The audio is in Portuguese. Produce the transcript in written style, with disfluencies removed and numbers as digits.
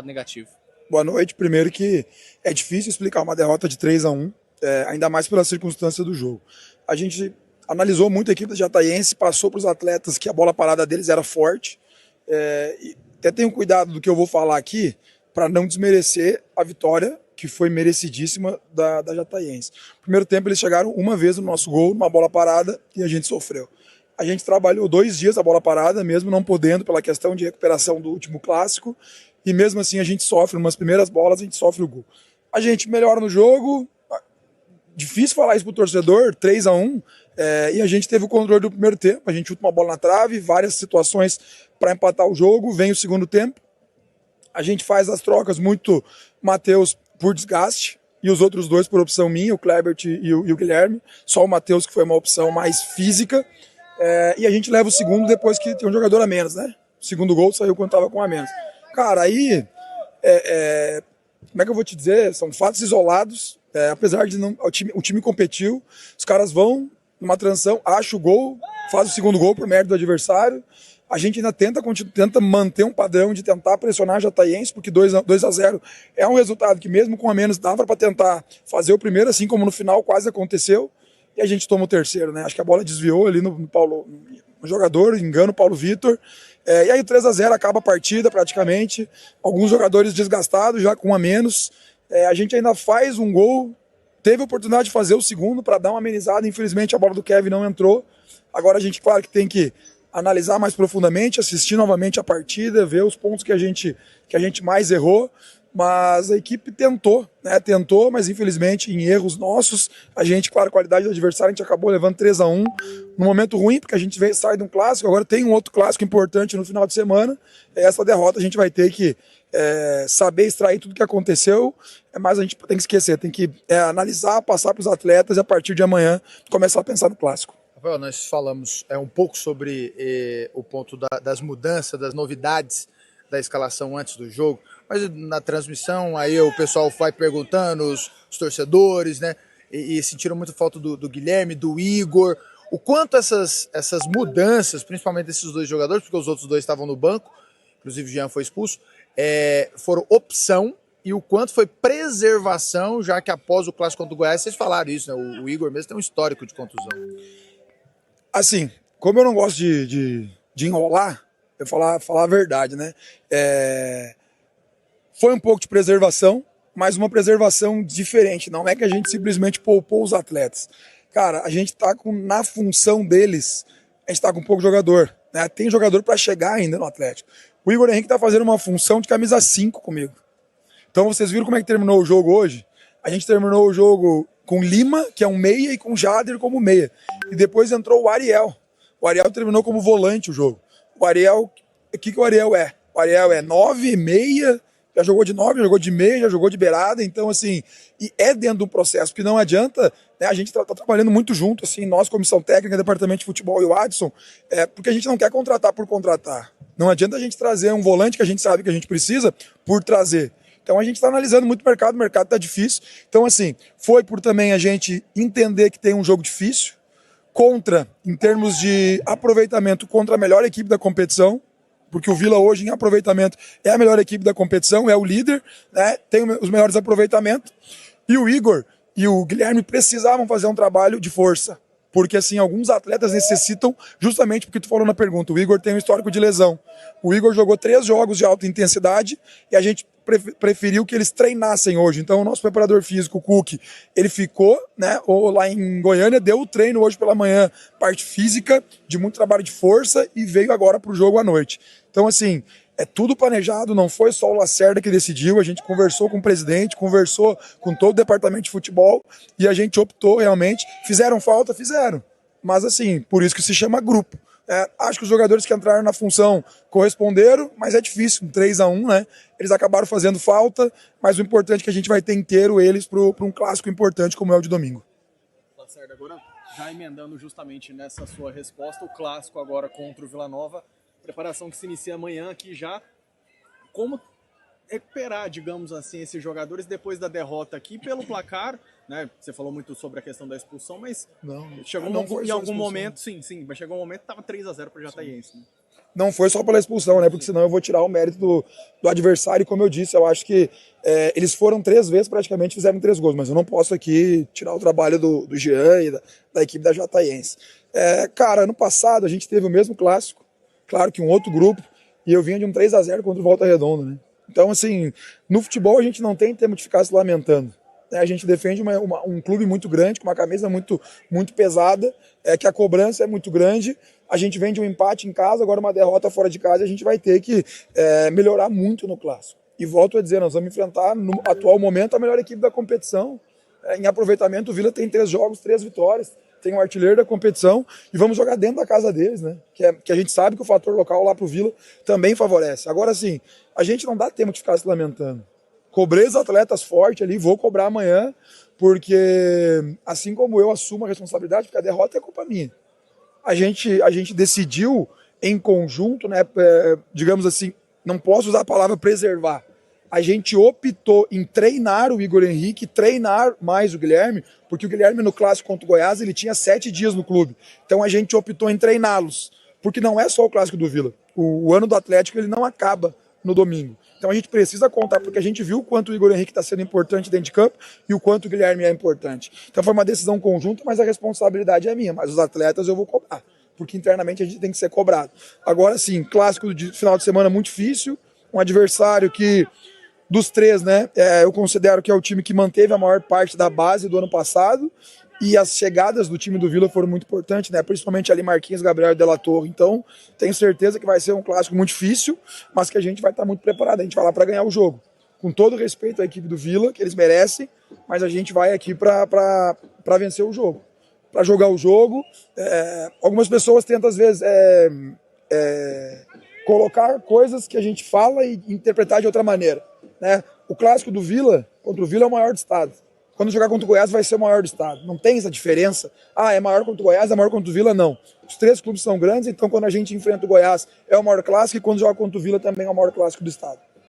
negativo. Boa noite. Primeiro que é difícil explicar uma derrota de 3-1, ainda mais pela circunstância do jogo. A gente analisou muito a equipe da Jataiense, passou para os atletas que a bola parada deles era forte. E até tenho cuidado do que eu vou falar aqui para não desmerecer a vitória, que foi merecidíssima da Jataiense. No primeiro tempo eles chegaram uma vez no nosso gol, numa bola parada, e a gente sofreu. A gente trabalhou 2 dias a bola parada, mesmo não podendo, pela questão de recuperação do último clássico, e mesmo assim a gente sofre, umas primeiras bolas a gente sofre o gol. A gente melhora no jogo, difícil falar isso pro torcedor, 3-1, e a gente teve o controle do primeiro tempo, a gente chuta uma bola na trave, várias situações para empatar o jogo, vem o segundo tempo, a gente faz as trocas, muito Matheus por desgaste, e os outros dois por opção minha, o Klebert e o Guilherme, só o Matheus que foi uma opção mais física, e a gente leva o segundo depois que tem um jogador a menos, né? O segundo gol saiu quando tava com a menos. Cara, aí, como é que eu vou te dizer? São fatos isolados, apesar de não, o time competiu, os caras vão numa transição, acha o gol, faz o segundo gol por mérito do adversário, a gente ainda tenta manter um padrão de tentar pressionar a Jataiense, porque 2-0 é um resultado que mesmo com a menos dava para tentar fazer o primeiro, assim como no final quase aconteceu, e a gente toma o terceiro, né? Acho que a bola desviou ali no jogador, engana o Paulo Vitor, e aí o 3-0 acaba a partida praticamente, alguns jogadores desgastados, já com um a menos, a gente ainda faz um gol, teve a oportunidade de fazer o segundo para dar uma amenizada, infelizmente a bola do Kevin não entrou, agora a gente, claro que tem que analisar mais profundamente, assistir novamente a partida, ver os pontos que a gente mais errou, mas a equipe tentou, né? Tentou, mas infelizmente em erros nossos, a gente, claro, a qualidade do adversário, a gente acabou levando 3-1 num momento ruim, porque a gente sai de um clássico, agora tem um outro clássico importante no final de semana, essa derrota a gente vai ter que saber extrair tudo que aconteceu, mas a gente tem que esquecer, tem que analisar, passar para os atletas e a partir de amanhã começar a pensar no clássico. Rafael, nós falamos um pouco sobre o ponto das mudanças, das novidades da escalação antes do jogo, mas na transmissão aí o pessoal vai perguntando, os torcedores, né, e sentiram muito falta do Guilherme, do Igor, o quanto essas mudanças, principalmente desses dois jogadores, porque os outros dois estavam no banco, inclusive o Jean foi expulso, foram opção e o quanto foi preservação, já que após o clássico contra o Goiás, vocês falaram isso, né, o Igor mesmo tem um histórico de contusão. Assim, como eu não gosto de enrolar, eu falar a verdade, né? Foi um pouco de preservação, mas uma preservação diferente. Não é que a gente simplesmente poupou os atletas. Cara, a gente tá na função deles, a gente tá com pouco jogador, né? Tem jogador para chegar ainda no Atlético. O Igor Henrique tá fazendo uma função de camisa 5 comigo. Então vocês viram como é que terminou o jogo hoje? A gente terminou o jogo com Lima, que é um meia, e com Jader como meia. E depois entrou o Ariel. O Ariel terminou como volante o jogo. O Ariel, o que o Ariel é? O Ariel é 9, meia, já jogou de 9, já jogou de meia, já jogou de beirada, então assim, e dentro de um processo que não adianta, né, a gente tá trabalhando muito junto, assim, nós, comissão técnica, departamento de futebol e o Adson, porque a gente não quer contratar por contratar. Não adianta a gente trazer um volante que a gente sabe que a gente precisa por trazer. Então a gente está analisando muito o mercado está difícil. Então assim, foi por também a gente entender que tem um jogo difícil, contra, em termos de aproveitamento, contra a melhor equipe da competição, porque o Vila hoje em aproveitamento é a melhor equipe da competição, é o líder, né, tem os melhores aproveitamentos, e o Igor e o Guilherme precisavam fazer um trabalho de força, porque assim, alguns atletas necessitam, justamente porque tu falou na pergunta, o Igor tem um histórico de lesão, o Igor jogou 3 jogos de alta intensidade, e a gente preferiu que eles treinassem hoje. Então o nosso preparador físico, o Cook, ele ficou, né, lá em Goiânia, deu o treino hoje pela manhã, parte física, de muito trabalho de força, e veio agora para o jogo à noite. Então assim, é tudo planejado, não foi só o Lacerda que decidiu, a gente conversou com o presidente, conversou com todo o departamento de futebol, e a gente optou realmente, fizeram falta, fizeram. Mas assim, por isso que se chama grupo. Acho que os jogadores que entraram na função corresponderam, mas é difícil, um 3-1, né? Eles acabaram fazendo falta, mas o importante é que a gente vai ter inteiro eles para um clássico importante como é o de domingo. Lacerda, agora já emendando justamente nessa sua resposta, o clássico agora contra o Vila Nova, preparação que se inicia amanhã aqui já, como recuperar, digamos assim, esses jogadores depois da derrota aqui pelo placar, né? Você falou muito sobre a questão da expulsão, mas chegou em algum momento, sim, mas chegou um momento que estava 3-0 para o Jataiense, né? não foi só pela expulsão, né? Porque senão eu vou tirar o mérito do adversário. E como eu disse, eu acho que eles foram 3 vezes, praticamente fizeram 3 gols. Mas eu não posso aqui tirar o trabalho do Jean e da equipe da Jataiense. Cara, ano passado a gente teve o mesmo clássico, claro que um outro grupo, e eu vinha de um 3-0 contra o Volta Redonda, né? Então, assim, no futebol a gente não tem tempo de ficar se lamentando. A gente defende um clube muito grande, com uma camisa muito, muito pesada, que a cobrança é muito grande. A gente vem de um empate em casa, agora uma derrota fora de casa, a gente vai ter que melhorar muito no clássico. E volto a dizer, nós vamos enfrentar, no atual momento, a melhor equipe da competição. Em aproveitamento, o Vila tem 3 jogos, 3 vitórias, tem o artilheiro da competição, e vamos jogar dentro da casa deles, né? Que a gente sabe que o fator local lá pro Vila também favorece. Agora, sim, a gente não dá tempo de ficar se lamentando. Cobrei os atletas forte ali, vou cobrar amanhã, porque assim como eu assumo a responsabilidade, porque a derrota é culpa minha. A gente decidiu em conjunto, né, digamos assim, não posso usar a palavra preservar. A gente optou em treinar o Igor Henrique, treinar mais o Guilherme, porque o Guilherme no clássico contra o Goiás, ele tinha 7 dias no clube. Então a gente optou em treiná-los, porque não é só o clássico do Vila. O ano do Atlético ele não acaba no domingo. Então a gente precisa contar, porque a gente viu o quanto o Igor Henrique está sendo importante dentro de campo e o quanto o Guilherme é importante. Então foi uma decisão conjunta, mas a responsabilidade é minha. Mas os atletas eu vou cobrar, porque internamente a gente tem que ser cobrado. Agora sim, clássico de final de semana muito difícil, um adversário que, dos 3, né, eu considero que é o time que manteve a maior parte da base do ano passado, e as chegadas do time do Vila foram muito importantes, né? Principalmente ali Marquinhos, Gabriel e De La Torre. Então, tenho certeza que vai ser um clássico muito difícil, mas que a gente vai estar muito preparado. A gente vai lá para ganhar o jogo. Com todo respeito à equipe do Vila, que eles merecem, mas a gente vai aqui para vencer o jogo. Para jogar o jogo. Algumas pessoas tentam, às vezes, colocar coisas que a gente fala e interpretar de outra maneira, né? O clássico do Vila, contra o Vila, é o maior do estado. Quando jogar contra o Goiás vai ser o maior do estado. Não tem essa diferença. É maior contra o Goiás, é maior contra o Vila, não. Os 3 clubes são grandes, então quando a gente enfrenta o Goiás é o maior clássico e quando joga contra o Vila também é o maior clássico do estado.